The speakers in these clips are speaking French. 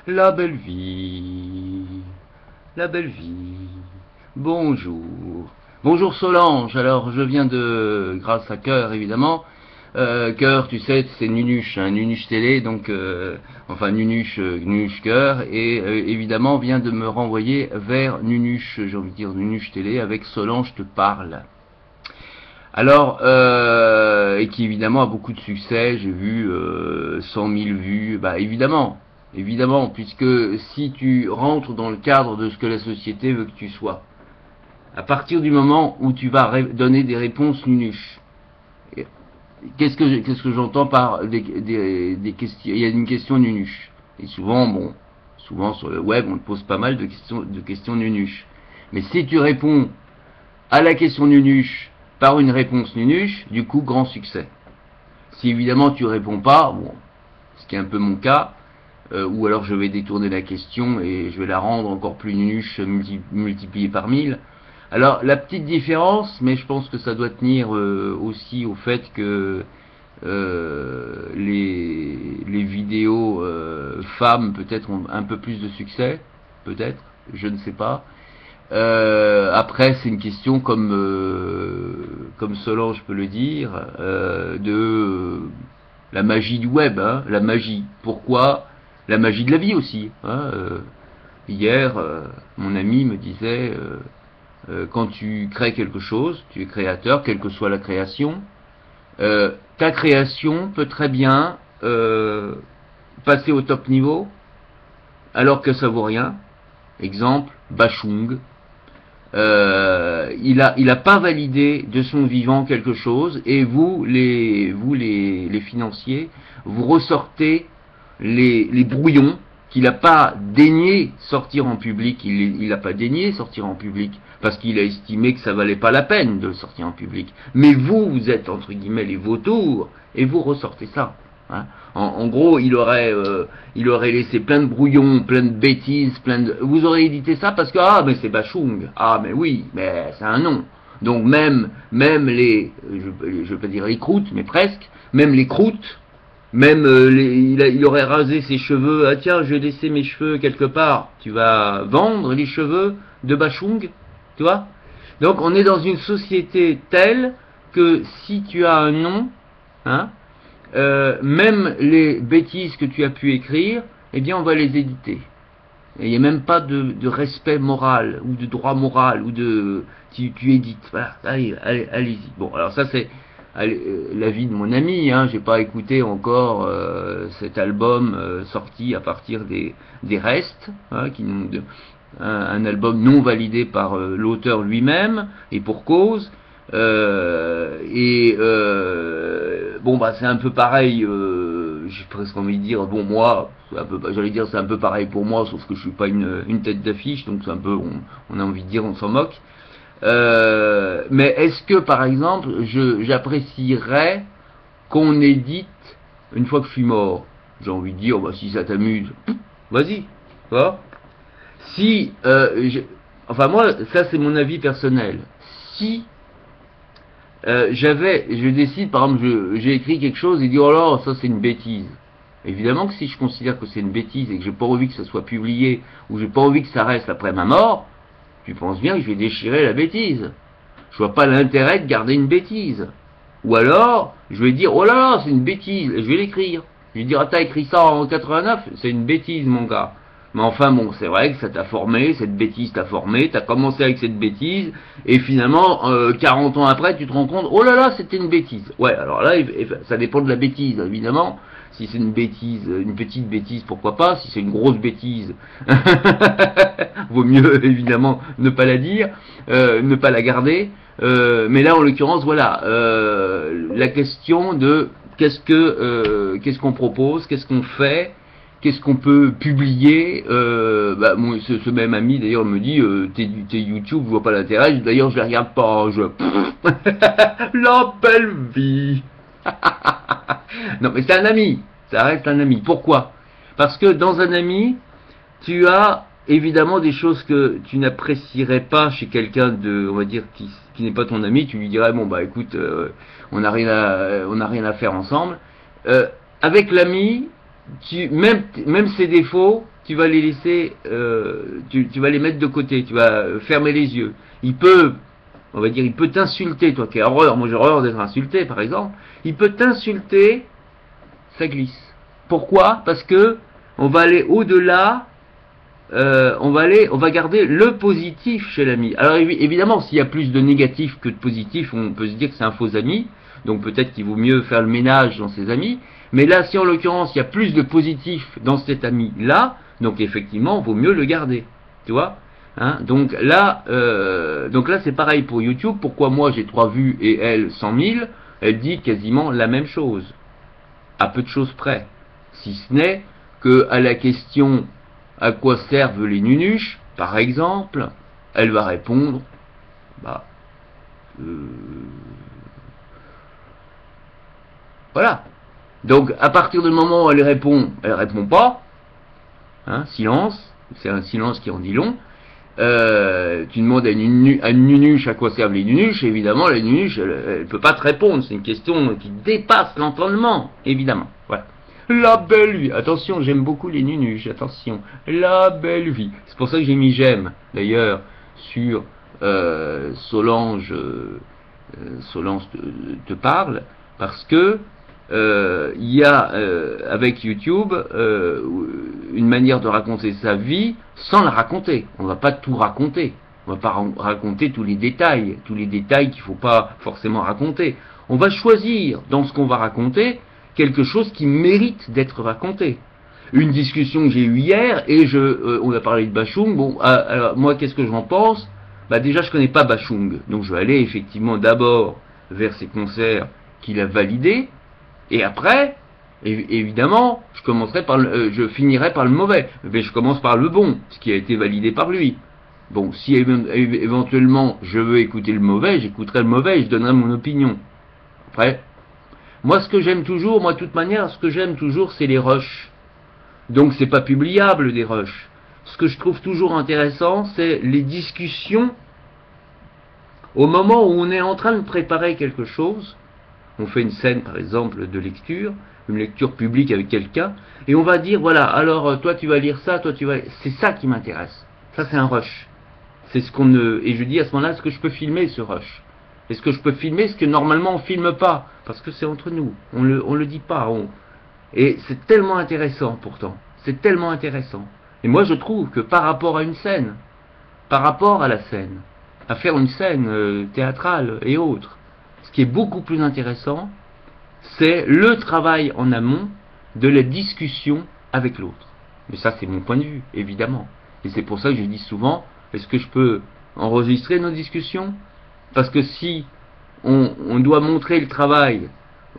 La belle vie, la belle vie. Bonjour. Bonjour Solange. Alors je viens grâce à Cœur évidemment. Cœur, tu sais, c'est Nunuche, hein, Nunuche Télé, donc enfin Nunuche, Nunuche Cœur, et évidemment vient de me renvoyer vers Nunuche, j'ai envie de dire Nunuche Télé, avec Solange te parle. Alors, et qui évidemment a beaucoup de succès, j'ai vu 100 000 vues, bah évidemment, puisque si tu rentres dans le cadre de ce que la société veut que tu sois, à partir du moment où tu vas donner des réponses nunuches, qu'est-ce que j'entends par des questions, il y a une question nunuche, et souvent sur le web on te pose pas mal de questions nunuches, mais si tu réponds à la question nunuche par une réponse nunuche, du coup grand succès. Si évidemment tu réponds pas, bon, ce qui est un peu mon cas, ou alors je vais détourner la question et je vais la rendre encore plus nunuche multipliée par 1000. Alors la petite différence, mais je pense que ça doit tenir aussi au fait que les vidéos femmes peut-être ont un peu plus de succès, peut-être, je ne sais pas. Après, c'est une question comme Solange peut le dire, de la magie du web, hein, la magie. Pourquoi? La magie de la vie aussi. Hein, hier, mon ami me disait, quand tu crées quelque chose, tu es créateur, quelle que soit la création, ta création peut très bien passer au top niveau, alors que ça vaut rien. Exemple, Bachung. Il a pas validé de son vivant quelque chose, et vous les financiers, vous ressortez les brouillons qu'il n'a pas daigné sortir en public. Il n'a pas daigné sortir en public parce qu'il a estimé que ça valait pas la peine de le sortir en public. Mais vous êtes entre guillemets les vautours et vous ressortez ça. Hein. En gros, il aurait laissé plein de brouillons, plein de bêtises, vous aurez édité ça parce que mais c'est Bachung. Ah mais oui, mais c'est un nom. Donc même les, je vais pas dire les croûtes, mais presque, même les croûtes, même il aurait rasé ses cheveux. Ah tiens, je vais laisser mes cheveux quelque part. Tu vas vendre les cheveux de Bachung, tu vois? Donc on est dans une société telle que si tu as un nom, hein, même les bêtises que tu as pu écrire, eh bien on va les éditer. Et il n'y a même pas de respect moral, ou de droit moral, ou de... Tu édites, voilà, allez-y. Bon, alors ça c'est l'avis de mon ami, hein, j'ai pas écouté encore cet album sorti à partir des restes, hein, un album non validé par l'auteur lui-même, et pour cause. Bon bah c'est un peu pareil, j'ai presque envie de dire, bon moi, j'allais dire c'est un peu pareil pour moi, sauf que je suis pas une tête d'affiche, donc c'est un peu, on a envie de dire, on s'en moque. Mais est-ce que par exemple, j'apprécierais qu'on édite une fois que je suis mort? J'ai envie de dire, bah si ça t'amuse, vas-y, tu vois. Si, enfin moi, ça c'est mon avis personnel. Si je décide, par exemple, j'ai écrit quelque chose et dit oh là, ça c'est une bêtise. Évidemment que si je considère que c'est une bêtise et que j'ai pas envie que ça soit publié ou j'ai pas envie que ça reste après ma mort, tu penses bien que je vais déchirer la bêtise. Je vois pas l'intérêt de garder une bêtise. Ou alors, je vais dire oh là là, c'est une bêtise, et je vais l'écrire. Je vais dire ah t'as écrit ça en 89, c'est une bêtise mon gars. Mais enfin bon, c'est vrai que ça t'a formé, cette bêtise t'a formé, t'as commencé avec cette bêtise, et finalement, 40 ans après, tu te rends compte, oh là là, c'était une bêtise. Ouais, alors là, ça dépend de la bêtise, évidemment. Si c'est une bêtise, une petite bêtise, pourquoi pas. Si c'est une grosse bêtise, vaut mieux, évidemment, ne pas la dire, ne pas la garder. Mais là, en l'occurrence, voilà, la question de qu'est-ce qu'on propose, qu'est-ce qu'on fait, qu'est-ce qu'on peut publier. Ce même ami d'ailleurs me dit t'es YouTube, je vois pas l'intérêt. D'ailleurs je les regarde pas. La belle vie. Non mais c'est un ami, ça reste un ami. Pourquoi? Parce que dans un ami, tu as évidemment des choses que tu n'apprécierais pas chez quelqu'un on va dire qui n'est pas ton ami. Tu lui dirais bon bah écoute, on n'a rien à faire ensemble. Avec l'ami, même ses défauts, tu vas les laisser, tu vas les mettre de côté, tu vas fermer les yeux. Il peut, on va dire, il peut t'insulter, toi qui as horreur, moi j'ai horreur d'être insulté par exemple, il peut t'insulter, ça glisse. Pourquoi? Parce que on va aller au-delà, on va garder le positif chez l'ami. Alors évidemment, s'il y a plus de négatif que de positif, on peut se dire que c'est un faux ami, donc peut-être qu'il vaut mieux faire le ménage dans ses amis. Mais là, si en l'occurrence, il y a plus de positif dans cet ami-là, donc effectivement, il vaut mieux le garder. Tu vois, hein? Donc là, c'est pareil pour YouTube. Pourquoi moi j'ai 3 vues et elle 100 000? Elle dit quasiment la même chose, à peu de choses près. Si ce n'est que à la question à quoi servent les nunuches, par exemple, elle va répondre, bah, voilà. Donc, à partir du moment où elle répond pas, hein, silence, c'est un silence qui en dit long. Tu demandes à une nunuche à quoi servent les nunuches, évidemment, la nunuche, elle peut pas te répondre, c'est une question qui dépasse l'entendement, évidemment. Voilà. La belle vie, attention, j'aime beaucoup les nunuches, attention, la belle vie. C'est pour ça que j'ai mis j'aime, d'ailleurs, sur Solange te parle, parce que il y a avec YouTube une manière de raconter sa vie sans la raconter. On ne va pas tout raconter. On ne va pas raconter tous les détails qu'il ne faut pas forcément raconter. On va choisir dans ce qu'on va raconter quelque chose qui mérite d'être raconté. Une discussion que j'ai eue hier et on a parlé de Bachung. Bon, alors, moi qu'est-ce que j'en pense? Bah déjà je connais pas Bachung, donc je vais aller effectivement d'abord vers ses concerts qu'il a validés. Et après, évidemment, je finirai par le mauvais. Mais je commence par le bon, ce qui a été validé par lui. Bon, si éventuellement je veux écouter le mauvais, j'écouterai le mauvais et je donnerai mon opinion. Après, moi ce que j'aime toujours, de toute manière, ce que j'aime toujours, c'est les rushs. Donc c'est pas publiable des rushs. Ce que je trouve toujours intéressant, c'est les discussions au moment où on est en train de préparer quelque chose. On fait une scène, par exemple, de lecture, une lecture publique avec quelqu'un, et on va dire, voilà, alors, toi tu vas lire ça, toi tu vas... C'est ça qui m'intéresse. Ça, c'est un rush. C'est ce qu'on ne... Et je dis à ce moment-là, est-ce que je peux filmer ce rush? Est-ce que je peux filmer ce que normalement on filme pas? Parce que c'est entre nous. On le dit pas. Et c'est tellement intéressant, pourtant. C'est tellement intéressant. Et moi, je trouve que par rapport à une scène, par rapport à la scène, à faire une scène théâtrale et autres, ce qui est beaucoup plus intéressant, c'est le travail en amont de la discussion avec l'autre. Mais ça, c'est mon point de vue, évidemment. Et c'est pour ça que je dis souvent, est-ce que je peux enregistrer nos discussions? Parce que si on doit montrer le travail,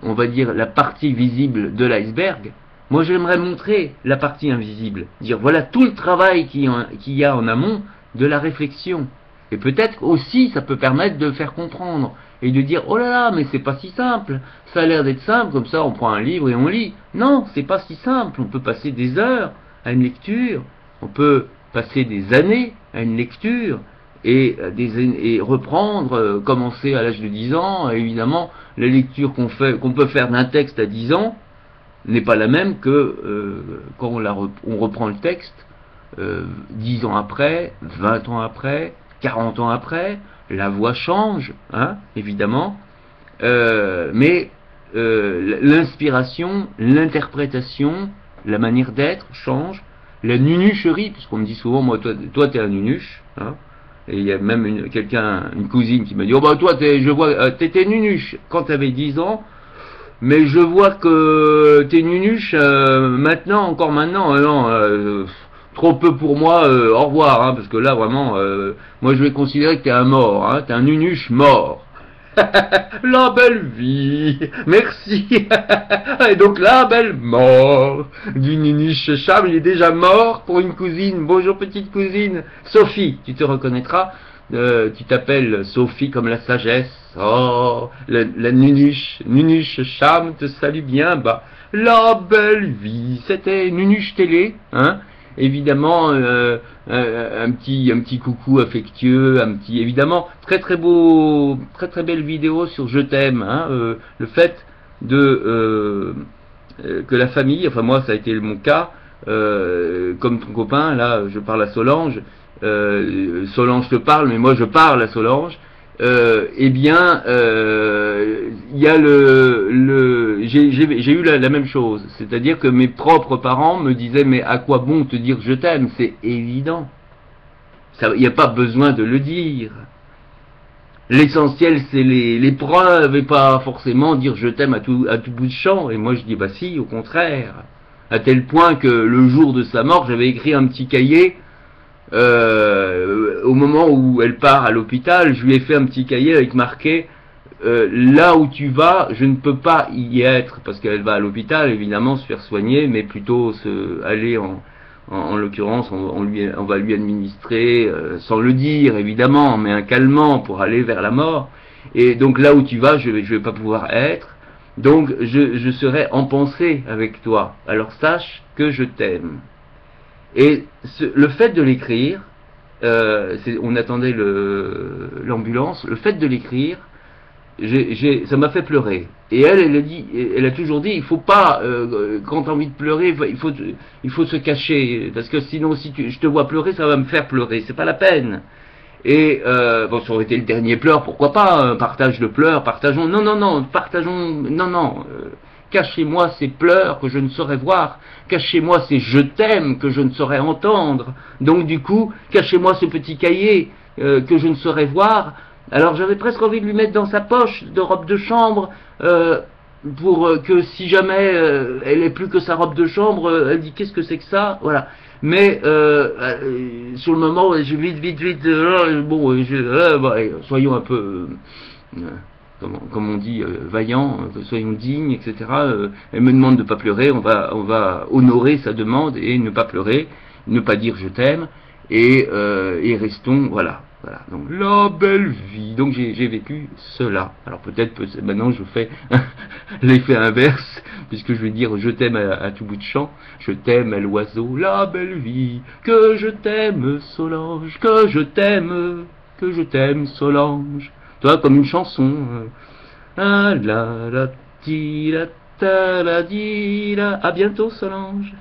on va dire la partie visible de l'iceberg, moi j'aimerais montrer la partie invisible. Dire voilà tout le travail qu'il y a en amont de la réflexion. Et peut-être aussi ça peut permettre de faire comprendre et de dire oh là là mais c'est pas si simple, ça a l'air d'être simple, comme ça on prend un livre et on lit. Non, c'est pas si simple, on peut passer des heures à une lecture, on peut passer des années à une lecture et reprendre, commencer à l'âge de 10 ans, évidemment la lecture qu'on peut faire d'un texte à 10 ans n'est pas la même que quand on reprend le texte 10 ans après, 20 ans après, 40 ans après, la voix change, hein, évidemment, mais l'inspiration, l'interprétation, la manière d'être change, la nunucherie, puisqu'on me dit souvent, moi, toi t'es un nunuche, hein, et il y a même une cousine qui m'a dit, oh bah toi, je vois, t'étais nunuche quand t'avais 10 ans, mais je vois que t'es nunuche encore maintenant, non, trop peu pour moi, au revoir, hein, parce que là vraiment, moi je vais considérer que t'es un mort, hein, t'es un nunuche mort. La belle vie, merci. Et donc la belle mort du nunuche Cham, il est déjà mort pour une cousine. Bonjour petite cousine, Sophie, tu te reconnaîtras, tu t'appelles Sophie comme la sagesse. Oh, la nunuche Cham te salue bien bas. La belle vie, c'était Nunuche Télé, hein. Évidemment, un petit coucou affectueux, évidemment, très belle vidéo sur Je t'aime, hein, le fait de que la famille, enfin moi ça a été mon cas, comme ton copain, là, je parle à Solange, Solange te parle, mais moi je parle à Solange, eh bien, il y a j'ai eu la même chose, c'est-à-dire que mes propres parents me disaient, mais à quoi bon te dire je t'aime, c'est évident, il n'y a pas besoin de le dire. L'essentiel, c'est les preuves et pas forcément dire je t'aime à tout bout de champ. Et moi, je dis bah si, au contraire. À tel point que le jour de sa mort, j'avais écrit un petit cahier. Au moment où elle part à l'hôpital, je lui ai fait un petit cahier avec marqué là où tu vas, je ne peux pas y être, parce qu'elle va à l'hôpital, évidemment, se faire soigner, mais plutôt aller en l'occurrence, on va lui administrer, sans le dire évidemment, mais un calmant pour aller vers la mort. Et donc là où tu vas, je vais pas pouvoir être. Donc je serai en pensée avec toi. Alors sache que je t'aime. Et le fait de l'écrire, on attendait l'ambulance, le fait de l'écrire, ça m'a fait pleurer. Et elle a toujours dit, il faut pas, quand tu as envie de pleurer, il faut se cacher, parce que sinon, si je te vois pleurer, ça va me faire pleurer, c'est pas la peine. Et bon, ça aurait été le dernier pleur, pourquoi pas, partage le pleur, partageons, non, partageons, non, cachez-moi ces pleurs que je ne saurais voir, cachez-moi ces je t'aime que je ne saurais entendre, donc du coup, cachez-moi ce petit cahier que je ne saurais voir. Alors j'avais presque envie de lui mettre dans sa poche de robe de chambre, pour que si jamais elle n'ait plus que sa robe de chambre, elle dit qu'est-ce que c'est que ça, voilà. Mais sur le moment, je vite, bon, soyons un peu, comme on dit, vaillants, soyons dignes, etc. Elle me demande de ne pas pleurer, on va honorer sa demande et ne pas pleurer, ne pas dire je t'aime, et restons, voilà. Voilà, donc la belle vie. Donc j'ai vécu cela. Alors peut-être que maintenant je fais l'effet inverse, puisque je vais dire je t'aime à tout bout de champ, je t'aime à l'oiseau, la belle vie, que je t'aime Solange, que je t'aime Solange. Toi comme une chanson. Ah la la ti la ta la di la. À bientôt Solange.